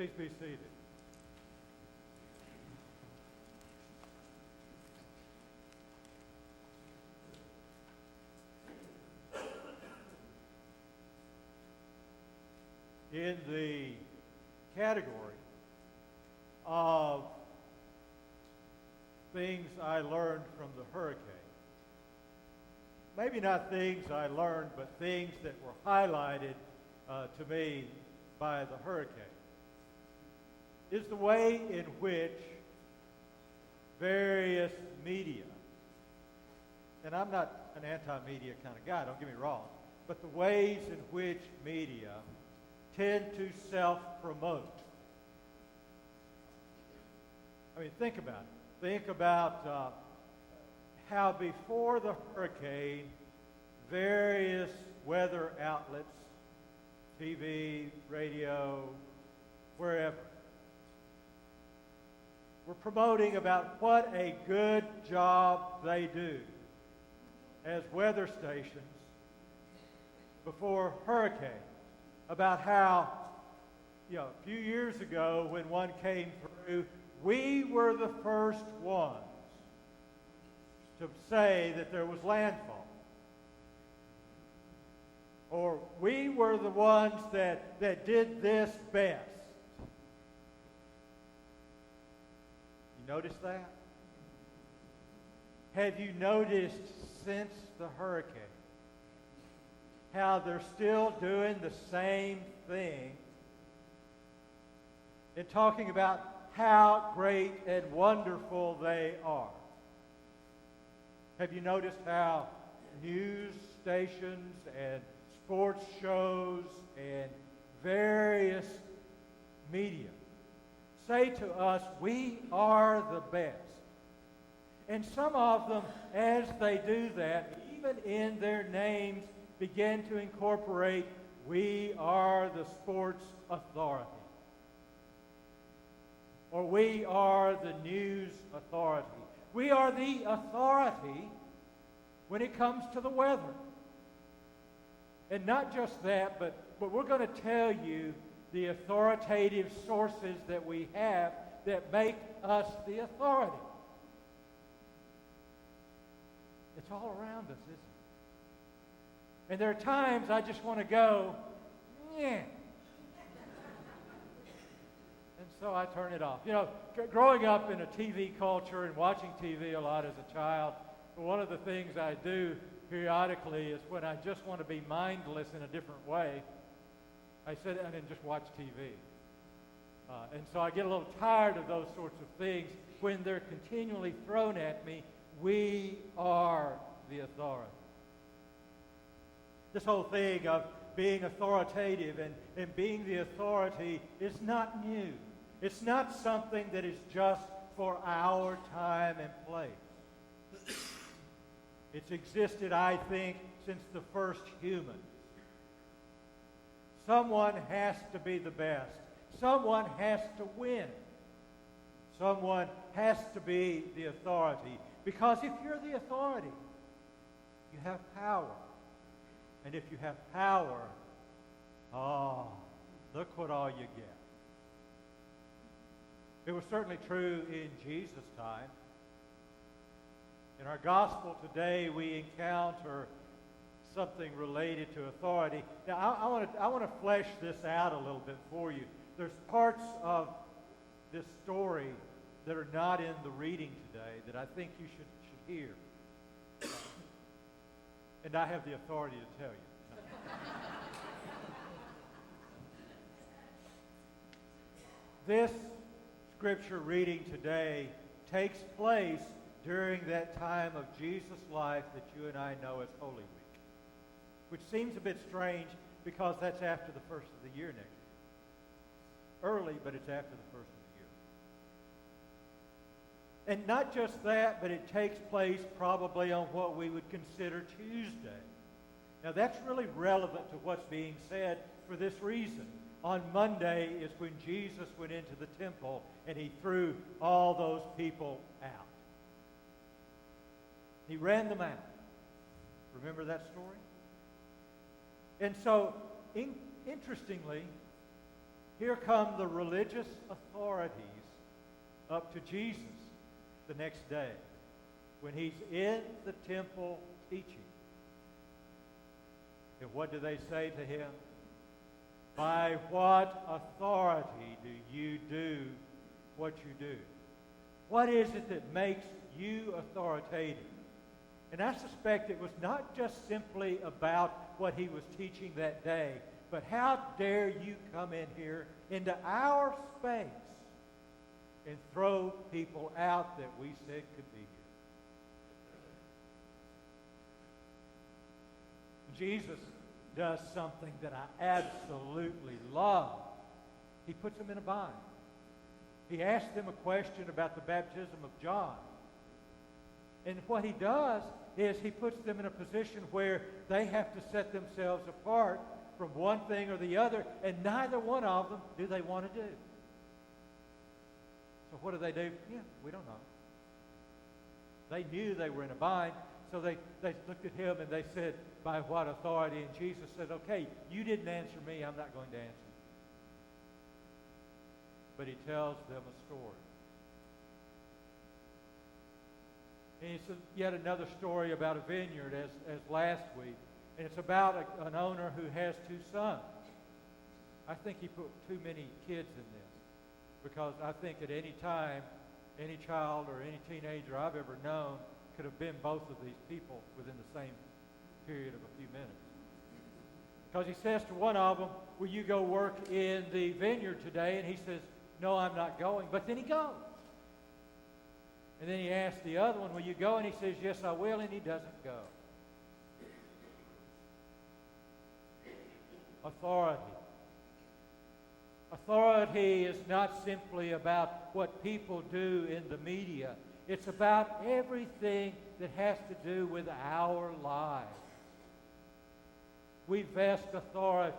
Please be seated. In the category of things I learned from the hurricane, maybe not things I learned, but things that were highlighted to me by the hurricane, is the way in which various media, and I'm not an anti-media kind of guy, don't get me wrong, but the ways in which media tend to self-promote. I mean, think about it. Think about how before the hurricane, various weather outlets, TV, radio, wherever, were promoting about what a good job they do as weather stations before hurricane. About how, a few years ago when one came through, we were the first ones to say that there was landfall. Or we were the ones that did this best. You notice that? Have you noticed since the hurricane how they're still doing the same thing and talking about how great and wonderful they are? Have you noticed how news stations and sports shows and various media say to us, we are the best? And some of them, as they do that, even in their names, begin to incorporate, we are the sports authority. Or we are the news authority. We are the authority when it comes to the weather. And not just that, but we're going to tell you the authoritative sources that we have that make us the authority. It's all around us, isn't it? And there are times I just want to go, yeah. And so I turn it off. Growing up in a TV culture and watching TV a lot as a child, one of the things I do periodically is when I just want to be mindless in a different way, I sit down and just watch TV. And so I get a little tired of those sorts of things when they're continually thrown at me. We are the authority. This whole thing of being authoritative and being the authority is not new. It's not something that is just for our time and place. It's existed, I think, since the first humans. Someone has to be the best. Someone has to win. Someone has to be the authority. Because if you're the authority, you have power. And if you have power, look what all you get. It was certainly true in Jesus' time. In our gospel today, we encounter something related to authority. Now, I want to flesh this out a little bit for you. There's parts of this story that are not in the reading today that I think you should hear. And I have the authority to tell you. This scripture reading today takes place during that time of Jesus' life that you and I know as Holy Week, which seems a bit strange because that's after the first of the year next year. Early, but it's after the first of the year. And not just that, but it takes place probably on what we would consider Tuesday. Now that's really relevant to what's being said for this reason. On Monday is when Jesus went into the temple and he threw all those people out. He ran them out. Remember that story? And so, interestingly, here come the religious authorities up to Jesus the next day when he's in the temple teaching. And what do they say to him? By what authority do you do what you do? What is it that makes you authoritative? And I suspect it was not just simply about what he was teaching that day, but how dare you come in here into our space and throw people out that we said could be here? Jesus does something that I absolutely love. He puts them in a bind. He asks them a question about the baptism of John. And what he does is he puts them in a position where they have to set themselves apart from one thing or the other, and neither one of them do they want to do. So what do? Yeah, we don't know. They knew they were in a bind, so they looked at him and they said, by what authority? And Jesus said, okay, you didn't answer me, I'm not going to answer you. But he tells them a story. And it's yet another story about a vineyard as last week. And it's about an owner who has two sons. I think he put too many kids in this, because I think at any time, any child or any teenager I've ever known could have been both of these people within the same period of a few minutes. Because he says to one of them, will you go work in the vineyard today? And he says, no, I'm not going. But then he goes. And then he asks the other one, will you go? And he says, yes, I will. And he doesn't go. Authority. Authority is not simply about what people do in the media. It's about everything that has to do with our lives. We vest authority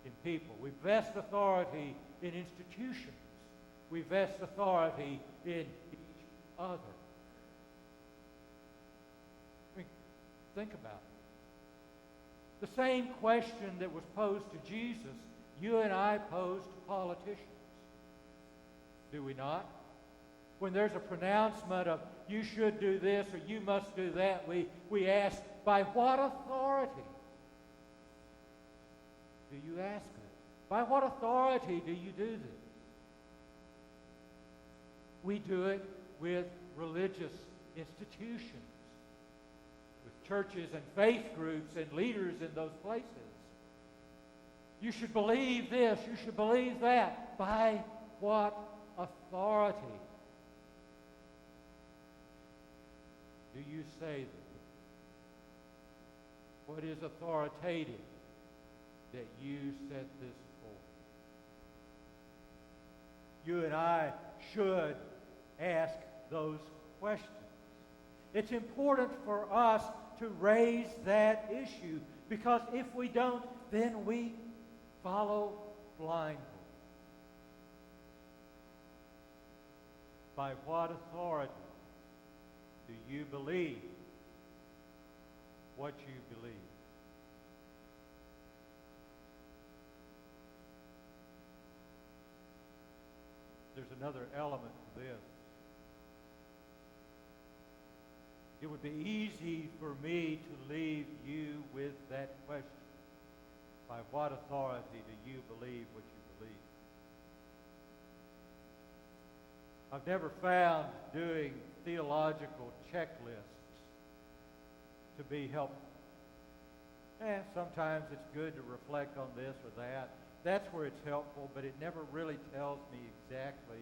in people. We vest authority in institutions. We vest authority in each other. I mean, think about it. The same question that was posed to Jesus, you and I pose to politicians. Do we not? When there's a pronouncement of you should do this or you must do that, we ask, by what authority do you ask it? By what authority do you do this? We do it with religious institutions, with churches and faith groups and leaders in those places. You should believe this, you should believe that. By what authority do you say that? What is authoritative that you set this for? You and I should ask those questions. It's important for us to raise that issue, because if we don't, then we follow blindly. By what authority do you believe what you believe? There's another element to this. It would be easy for me to leave you with that question. By what authority do you believe what you believe? I've never found doing theological checklists to be helpful. Sometimes it's good to reflect on this or that. That's where it's helpful, but it never really tells me exactly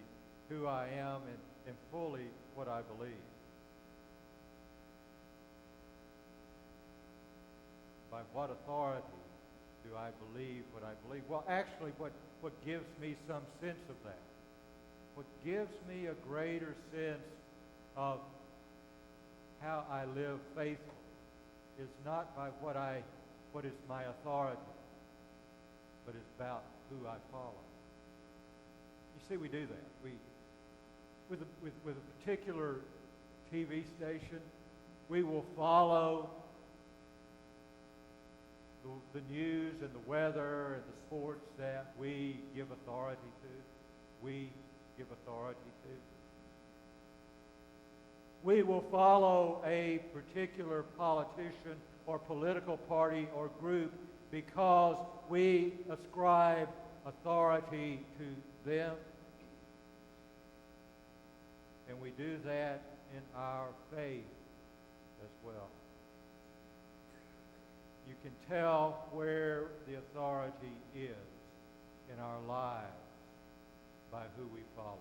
who I am and fully what I believe. By what authority do I believe what I believe? Well, actually, what gives me some sense of that, what gives me a greater sense of how I live faithfully, is not by what is my authority, but it's about who I follow. You see, we do that. With a particular TV station, we will follow the news and the weather and the sports that we give authority to. We give authority to. We will follow a particular politician or political party or group because we ascribe authority to them. And we do that in our faith as well. You can tell where the authority is in our lives by who we follow.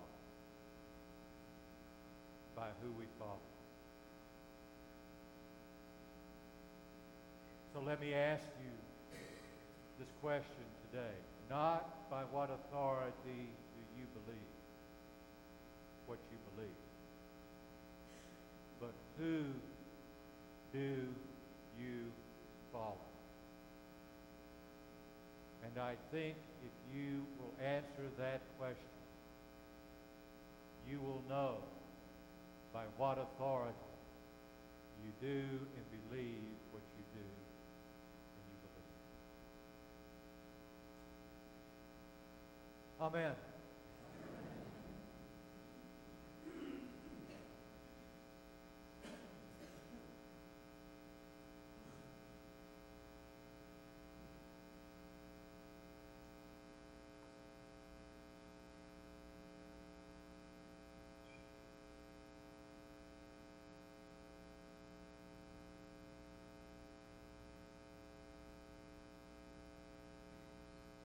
By who we follow. So let me ask you this question today. Not by what authority do you believe what you believe, but who do you follow? And I think if you will answer that question, you will know by what authority you do and believe what you do and you believe. Amen.